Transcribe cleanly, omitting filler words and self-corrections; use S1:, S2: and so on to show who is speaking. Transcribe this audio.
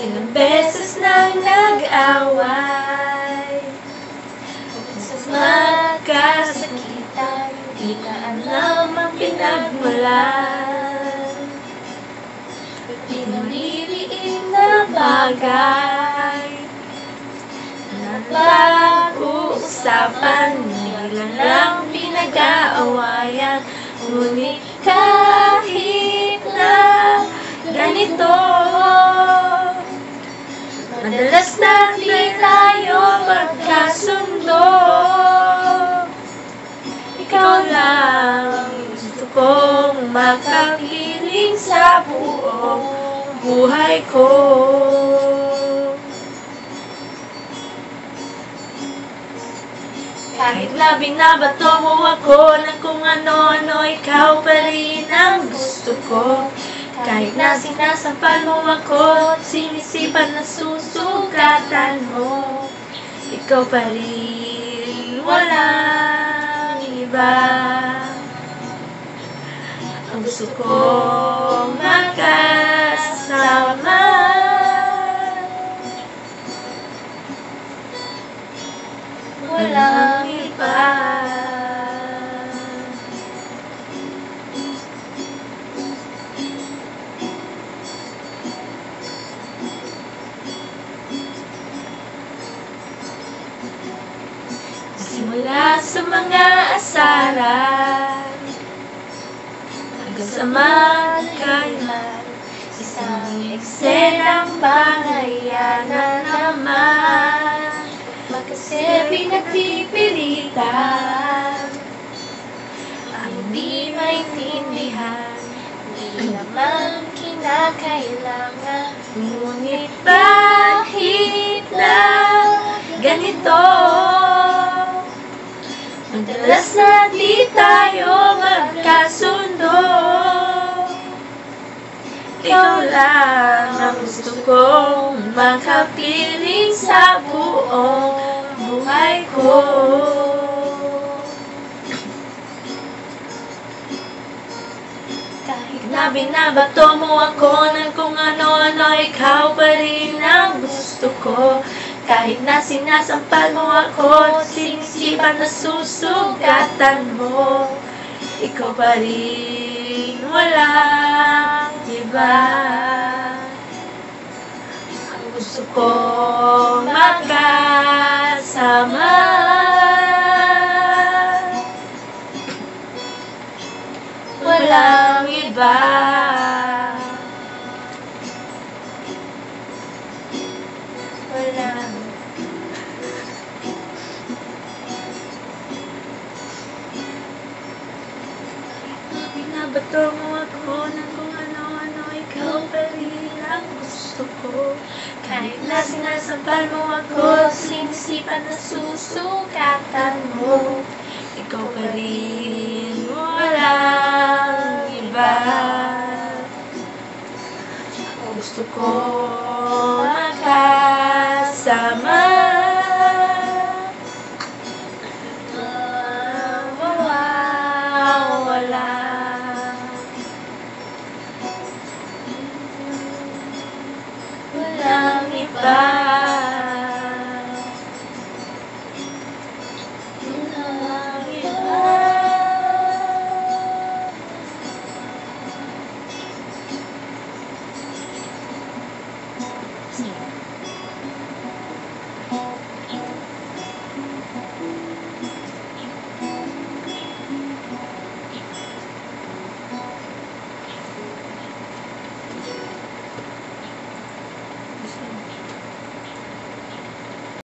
S1: Ilang beses nang nag-away, sa magkasakitan, di na alam ang pinagmulan. Pinamiliin na bagay na pag-uusapan, biglang lang pinag-aawayan. Ngunit kahit na ganito, madalas na di tayo magkasundo. Ikaw lang gusto kong makapiling sa buong buhay ko. Kahit na binabato mo ako ng kung ano-ano, ikaw pa rin ang gusto ko. Kahit na sinasampal mo ako, sinisipan na susugatan mo, ikaw pa rin, walang iba. Ang gusto kong makasama, walang iba. Simula sa mga asaran hanggang sa magkailan, isang eksenang bangayan na naman. Kasi pinagpipilitan ang hindi maintindihan, hindi naman kinakailangan. Ngunit bakit na ganito? Madalas na di tayo magkasundo. Ikaw lang ang gusto kong makapiling sa buong buhay ko. Kahit na binabato mo ako ng kung ano-ano, ikaw pa rin ang gusto ko. Kahit na sinasampal mo ako, sinisipan na susugatan mo, ikaw pa rin, walang iba. Ang gusto ko magkasama, walang iba. Walang binabato mo ako ng kung ano-ano, ikaw pa rin ang gusto ko. Kahit na sinasampal mo ako, sinisipan na susugatan mo, ikaw pa rin, walang iba. Ang gusto ko makasama, walang iba. Walang iba.